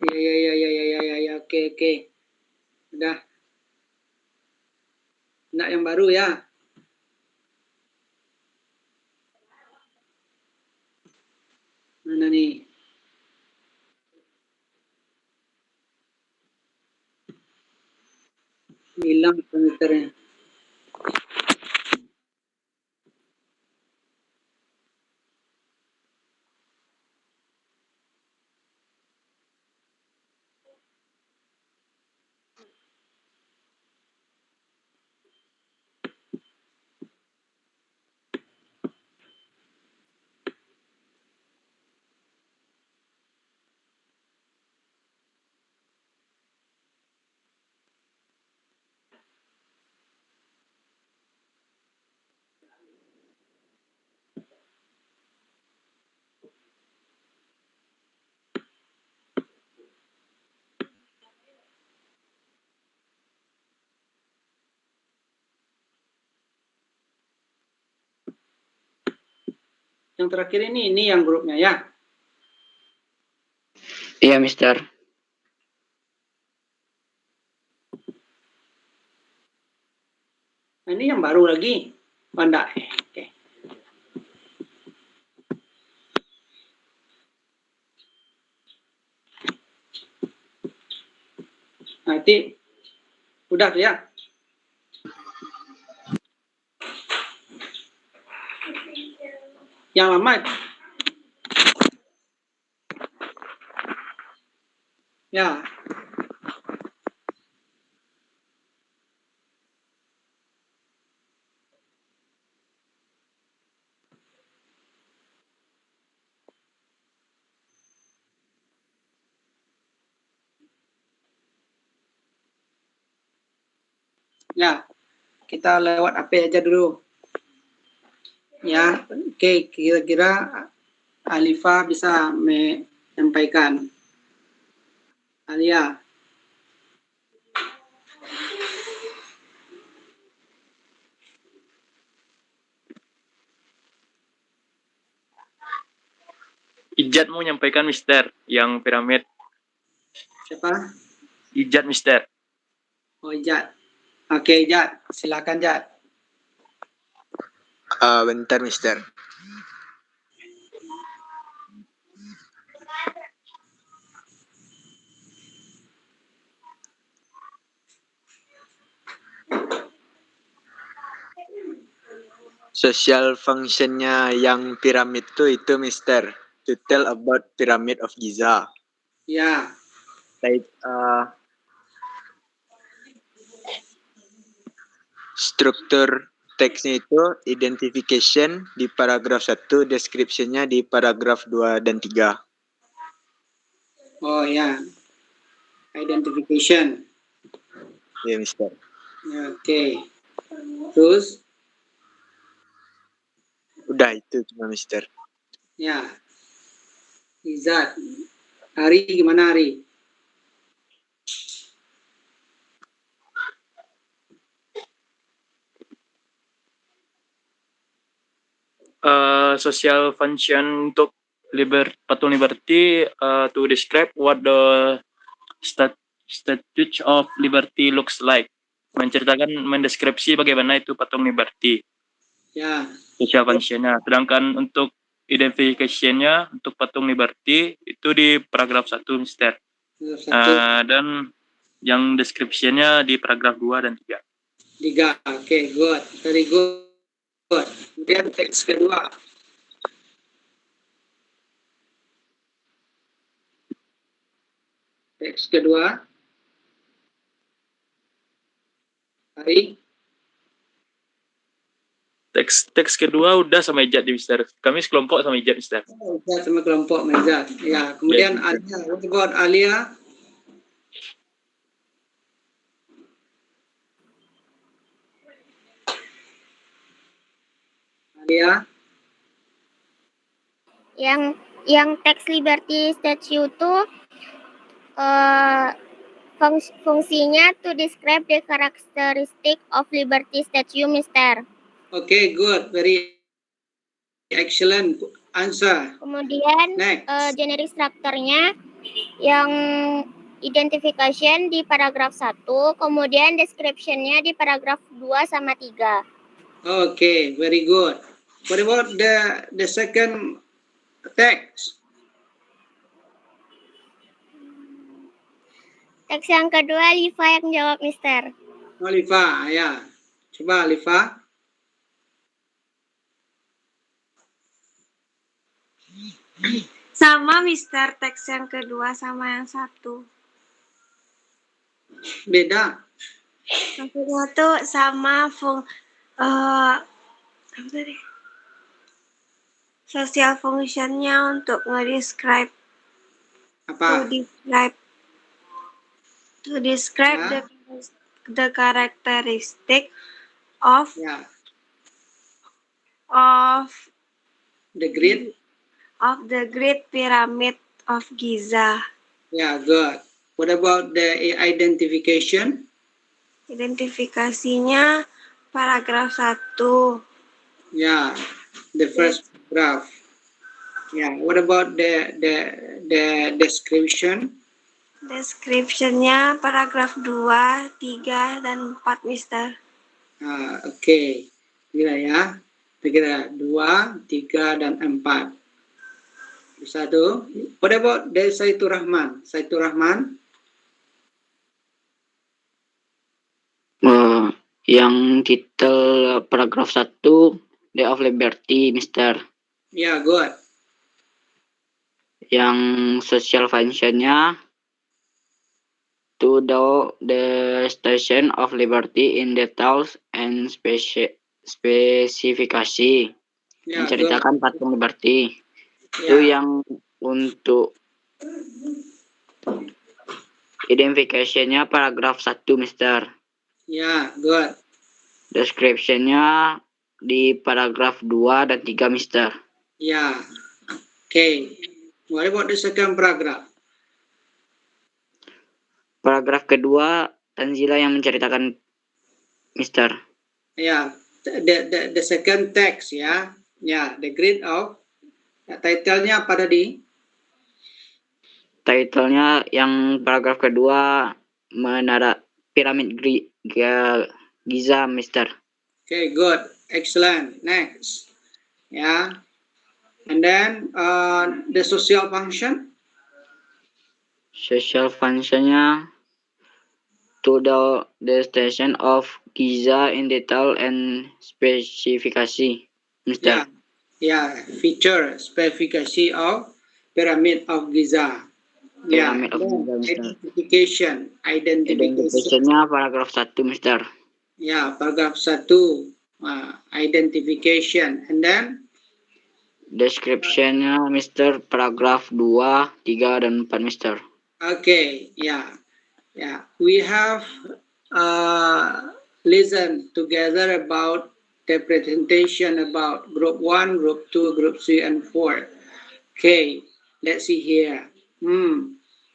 Ya. Oke. Udah. Enggak yang baru ya. Mana nih? Hilang komputernya. Yang terakhir ini yang grupnya ya. Iya, Mister. Nah, ini yang baru lagi. Banda. Oke. Nanti udah tuh ya. Yang lama. Ya. Ya. Kita lewat apa aja dulu. Ya, oke, kira-kira Alifa bisa menyampaikan. Alia. Ijat mau menyampaikan Mister yang piramid. Siapa? Ijat Mister. Oh, Jat. Oke, Jat. Silakan, Jat. Bentar, Mister. Social functionnya yang piramid itu Mister. To tell about Pyramid of Giza. Ya. Like, struktur teksnya itu identification di paragraf 1, description-nya di paragraf 2 dan 3. Oh ya. Identification. Ya, Mister. Ya, oke. Terus? Udah itu cuma Mister. Ya. Izat. Hari gimana Hari? Social function untuk patung liberty to describe what the Statue of Liberty looks like. Mendeskripsi bagaimana itu patung liberty. Ya. Social function-nya. Sedangkan untuk identification-nya untuk patung liberty itu di paragraf 1, Mister. Dan yang description-nya di paragraf 2 dan 3. 3. Oke, good. Very good. Kemudian teks kedua. Teks kedua. Hari. Teks kedua udah sama Ijat di Mister. Kami sekelompok sama Ijat, Mister. Ijat sama kelompok Ijat. Ya, kemudian Alia. What about Alia? Alia. Yang teks Liberty Statue itu fungsinya to describe the characteristic of Liberty Statue, Mister. Okay, good. Very excellent answer. Kemudian Next. generic strukturnya Yang identification di paragraf 1, kemudian description-nya di paragraf 2 sama 3. Okay, very good. What about the second text? Teks yang kedua, Liva yang jawab, Mister. Oh, Liva, ya. Coba, Liva. Sama, Mister. Teks yang kedua sama yang satu. Beda. Maksudnya tuh sama apa tadi? Social function-nya untuk nge-describe. Apa? To describe Ya. the characteristic of Ya. of The grid. the Great Pyramid of Giza. Yeah, good. What about the identification? Identifikasinya paragraf 1. Yeah, the first paragraph. Yeah. What about the description? Description-nya paragraf 2, 3, dan 4, Mister. Okay. Kira ya. Kira 2, 3, dan 4. Satu. What about the Saitur Rahman? Saitur Rahman? Yang titel paragraf 1, Day of Liberty, Mister. Yeah, good. Yang social function-nya to do the Station of Liberty in details and spesifikasi. Yeah, Menceritakan patung Liberty. good. Itu Yeah. yang untuk identification-nya paragraf 1, Mister. Yeah, good. Description-nya di paragraf 2 dan 3, Mister. Yeah. Okay. What about the second paragraph? Paragraf kedua, Tanzila yang menceritakan, Mister. Yeah. The second text, ya. Yeah. The grid of. Title-nya apa tadi? Title-nya yang paragraf kedua, Menara Piramid Giza, Mister. Okay, good. Excellent. Next. Yeah. And then the social function. Social function-nya to the Station of Giza in detail and spesifikasi, Mister. Yeah. Feature, specification of Pyramid of Giza. Yeah. Pyramid of Giza, Mister. Identification. Identification-nya paragraf 1, Mister. Yeah, paragraph 1. Identification. And then Description-nya, Mister, paragraf 2, 3, dan 4, Mister. okay, yeah. We have listened together about the presentation about group 1, group 2, group 3, and 4. Okay, let's see here.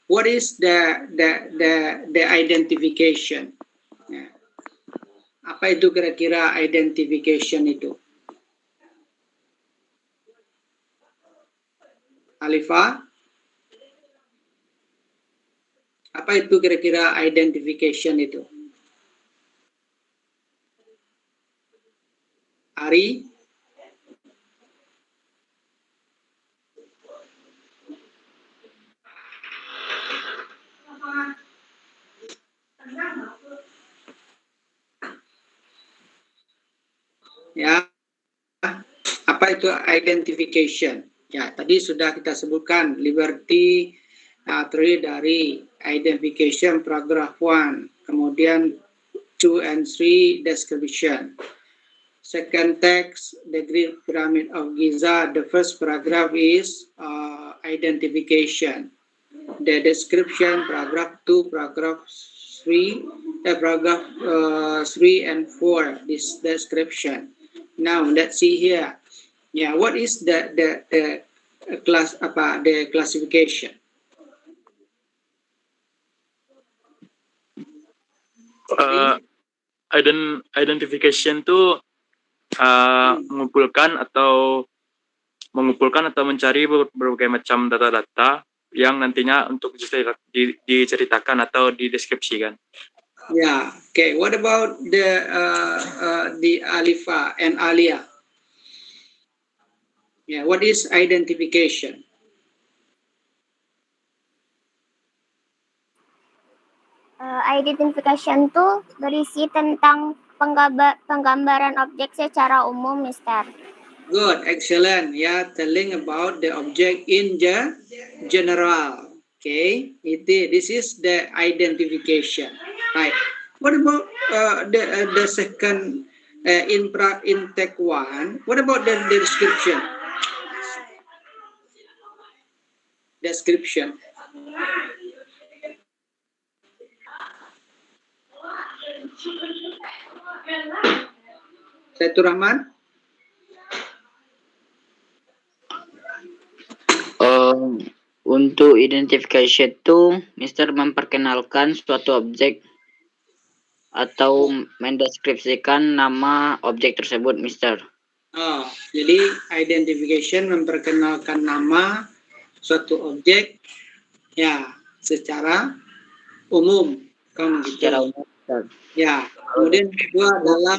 What is the identification? Yeah. Apa itu kira-kira identification itu? Alifa? Apa itu kira-kira identification itu? Ari? Ya, apa itu identification? Ya, tadi sudah kita sebutkan liberty terdiri dari identification paragraph 1, kemudian 2 and 3 description. Second text, the Great Pyramid of Giza. The first paragraph is identification. The description, paragraph 2, paragraph 3, paragraph 3 and 4. This description. Now let's see here. Yeah, what is the classification? Identification itu mengumpulkan atau mencari berbagai macam data-data yang nantinya untuk diceritakan atau dideskripsikan. Yeah. Okay. What about the Alifa and Alia? Yeah. What is identification? Identification tuh berisi tentang penggambaran objek secara umum, Mister. Good, excellent. Yeah, telling about the object in the general. Okay, this is the identification. Right. What about the second in tech 1? What about the description? Description. Saitur Rahman. Untuk identification itu, Mister memperkenalkan suatu objek atau mendeskripsikan nama objek tersebut, Mister. Oh, jadi identification memperkenalkan nama suatu objek ya secara umum, kan gitu. Secara umum, Mister. Ya, kemudian kedua adalah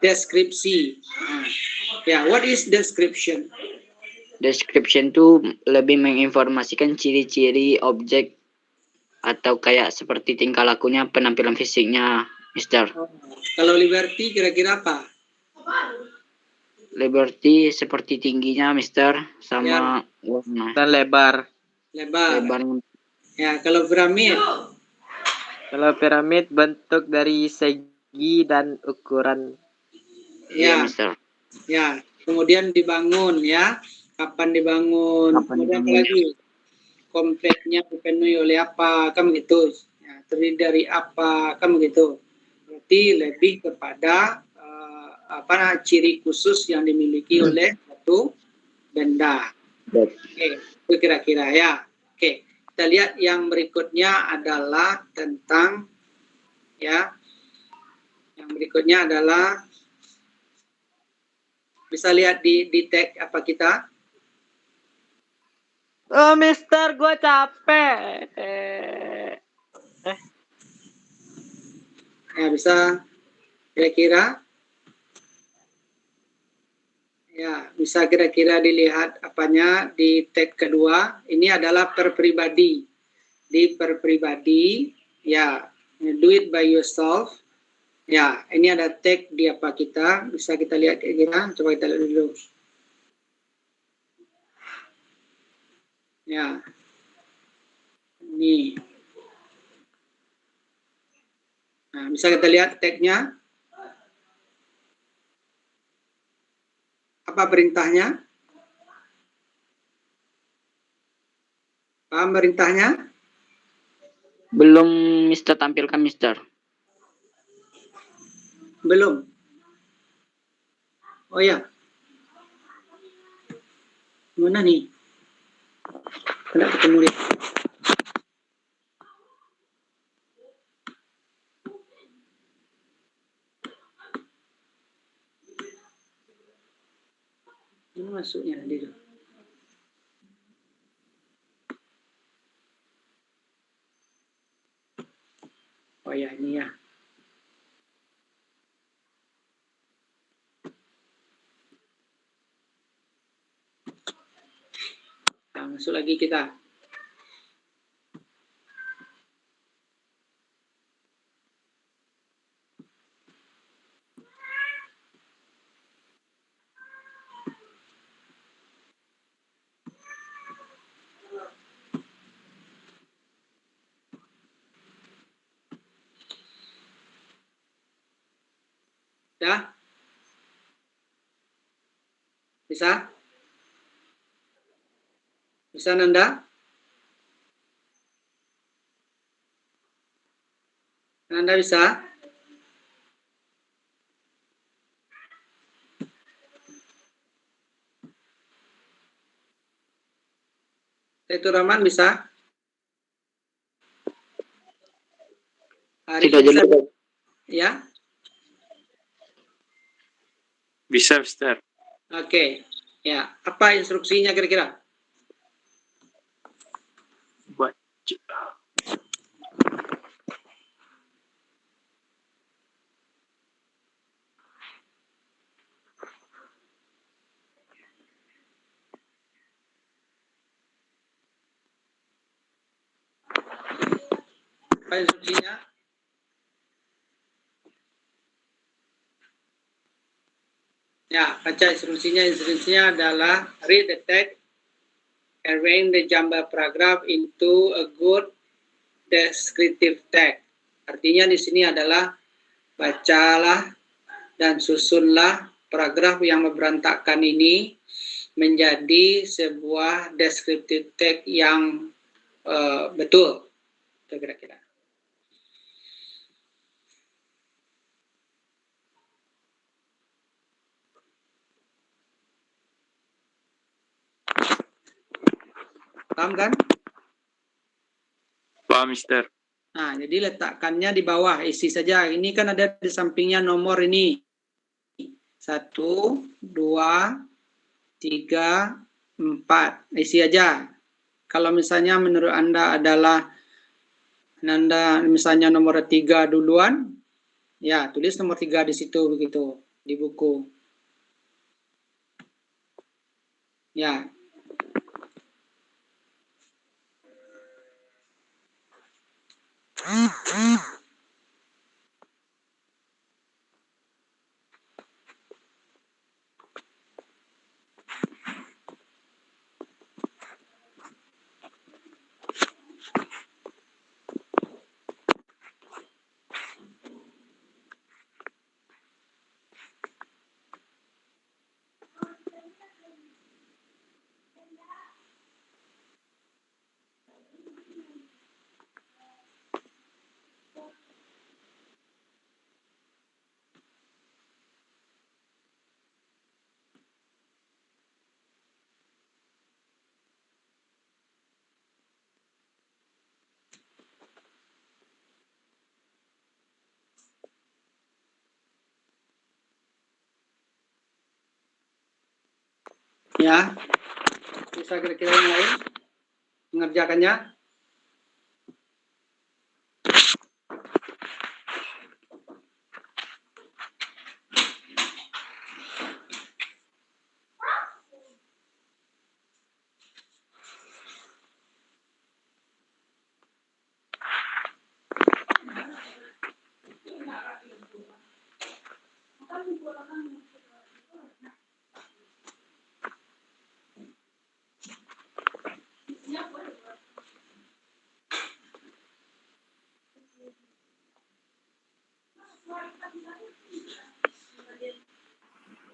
deskripsi. Ya, what is description? Description itu lebih menginformasikan ciri-ciri objek atau kayak seperti tingkah lakunya, penampilan fisiknya, Mister. Kalau liberty kira-kira apa? Liberty seperti tingginya, Mister, sama warna. Dan lebar. Lebarnya. Ya, kalau piramid? Kalau piramid bentuk dari segi dan ukuran. Ya, Mister. Ya, kemudian dibangun ya. Kapan dibangun? Kemudian lagi kompleksnya dipenuhi oleh apa? Kan begitu. Ya, terdiri dari apa? Kan begitu. Berarti lebih kepada ciri khusus yang dimiliki oleh satu benda. Oke, itu kira-kira ya. Oke, kita lihat yang berikutnya adalah tentang ya. Yang berikutnya adalah bisa lihat di tag apa kita? Oh, Mister, gue capek. Ya, bisa kira-kira. Ya, bisa kira-kira dilihat apanya di tag kedua. Ini adalah per pribadi. Di per pribadi, ya, do it by yourself. Ya, ini ada tag di apa kita. Bisa kita lihat kira-kira. Coba kita lihat dulu. Ya, ini. Nah, bisa kita lihat tagnya. Apa perintahnya? Paham perintahnya? Belum Mister tampilkan, Mister. Belum. Oh ya. Mana nih? Tidak ketemu dia. Ini masuknya nanti tuh. Oh ya, ini ya. Nah, masuk lagi kita. Ya? Bisa? Bisa Nanda? Nanda bisa? Saitur Rahman bisa? Tidak bisa? jelas. Ya? Bisa, Mister. Oke. Ya, apa instruksinya kira-kira? Apa instruksinya? Ya, baca instruksinya. Instruksinya adalah read the text, arrange the jumble paragraph into a good descriptive text. Artinya di sini adalah bacalah dan susunlah paragraf yang berantakan ini menjadi sebuah descriptive text yang betul. Itu kira-kira. Paham kan? Paham, Mister. Nah, jadi letakkannya di bawah, isi saja. Ini kan ada di sampingnya nomor ini. 1, 2, 3, 4. Isi aja. Kalau misalnya menurut Anda adalah Anda misalnya nomor 3 duluan, ya tulis nomor 3 di situ begitu, di buku. Ya. Ya, bisa kira-kira yang lain mengerjakannya.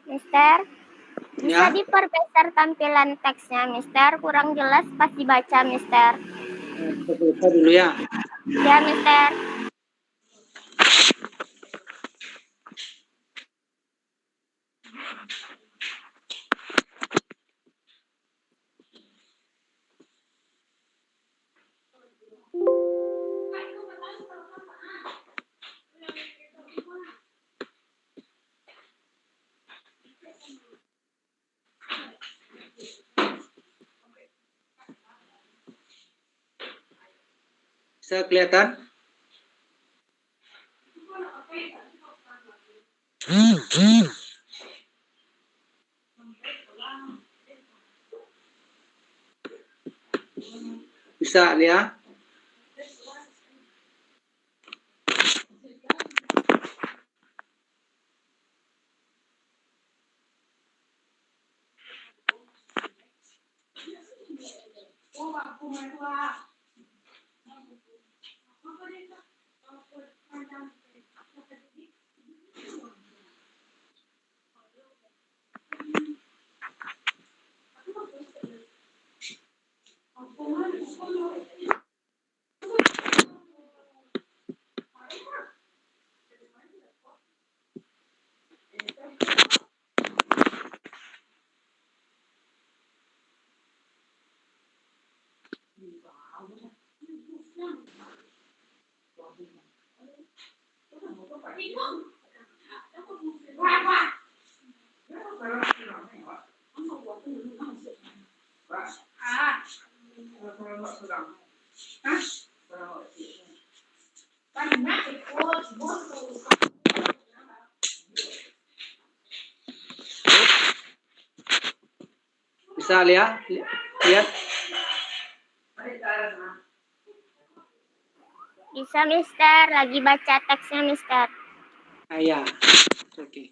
Mister, bisa Ya. diperbesar tampilan teksnya, Mister. Kurang jelas pas dibaca, Mister. Kita dulu ya. Ya, Mister. Bisa kelihatan? Bisa lihat? Bisa lihat? Lihat? Bisa, Mister. Lagi baca teksnya, Mister. Ya, oke.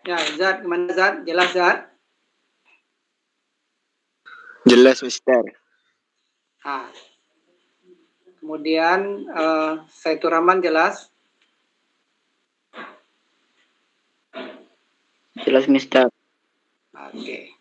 Ya, Zat, gimana Zat? Jelas Zat? Jelas, Mister. Ah, kemudian Saiful Rahman jelas? Jelas, Mister. Oke.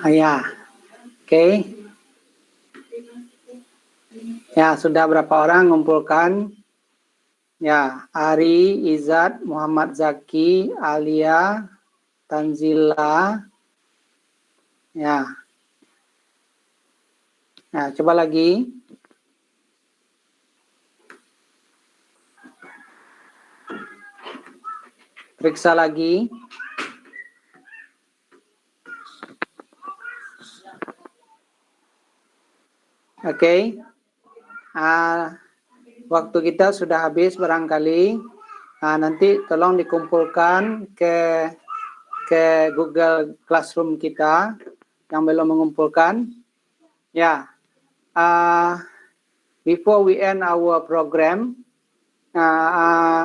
Ya, oke. Ya, sudah berapa orang ngumpulkan? Ya, Ari, Izat, Muhammad Zaki, Alia, Tanzila. Ya. Nah, coba lagi. Periksa lagi. Oke. Waktu kita sudah habis barangkali. Nanti tolong dikumpulkan ke Google Classroom kita yang belum mengumpulkan. Ya. Before we end our program,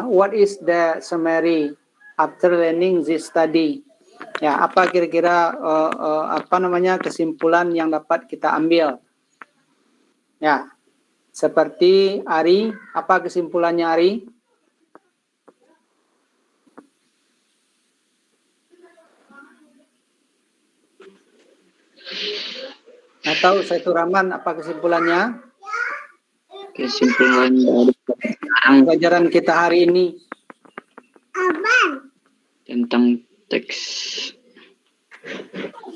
what is the summary after learning this study? Ya, apa kira-kira kesimpulan yang dapat kita ambil? Ya, seperti Ari, apa kesimpulannya Ari? Atau Saiful Rahman, apa kesimpulannya? Kesimpulan dari Pelajaran kita hari ini tentang teks.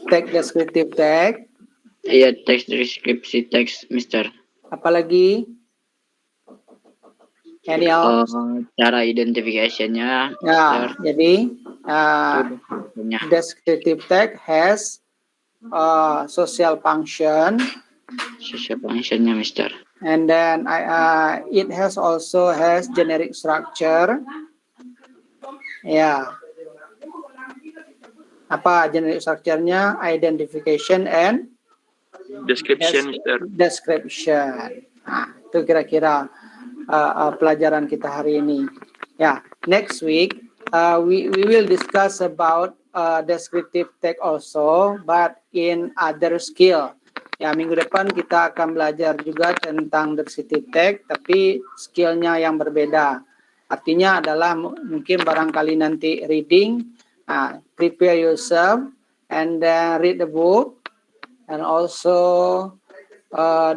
Teks deskriptif teks. Iya, teks deskripsi teks, Mister. Apalagi? Any else? Cara identification-nya, Ya, Mister. jadi descriptive text has social function, Social function-nya, Mister. and then it also has generic structure. Ya. Apa generic structure-nya? Identification and Description, Mister. description. Nah, itu kira-kira pelajaran kita hari ini. Ya, next week we will discuss about descriptive text also, but in other skill. Ya, minggu depan kita akan belajar juga tentang descriptive text, tapi skillnya yang berbeda. Artinya adalah mungkin barangkali nanti reading, prepare yourself, and then read the book, and also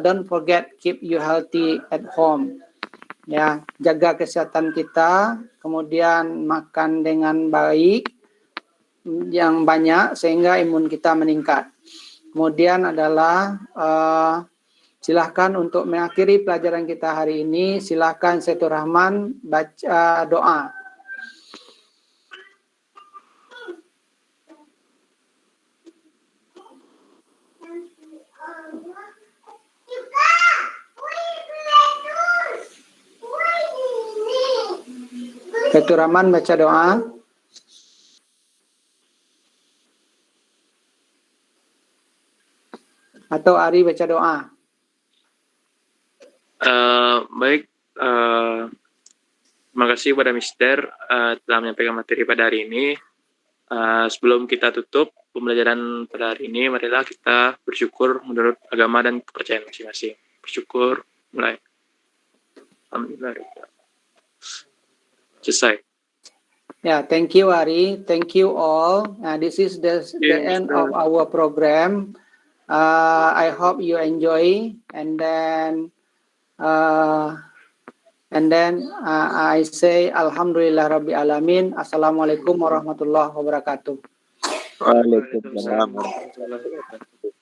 don't forget keep you healthy at home. Ya, jaga kesehatan kita, kemudian makan dengan baik, yang banyak sehingga imun kita meningkat. Kemudian adalah silahkan untuk mengakhiri pelajaran kita hari ini, silahkan Saiful Rahman baca doa. Saiful Rahman baca doa. Atau Ari baca doa. Baik, terima kasih kepada Mister telah menyampaikan materi pada hari ini. Sebelum kita tutup pembelajaran pada hari ini, marilah kita bersyukur menurut agama dan kepercayaan masing-masing. Bersyukur, mulai. Alhamdulillah. Selesai. Yeah, thank you, Ari. Thank you all. This is the end of our program. I hope you enjoy, and then I say Alhamdulillah Rabbil Alamin. Assalamualaikum warahmatullahi wabarakatuh. Waalaikumsalam warahmatullahi wabarakatuh.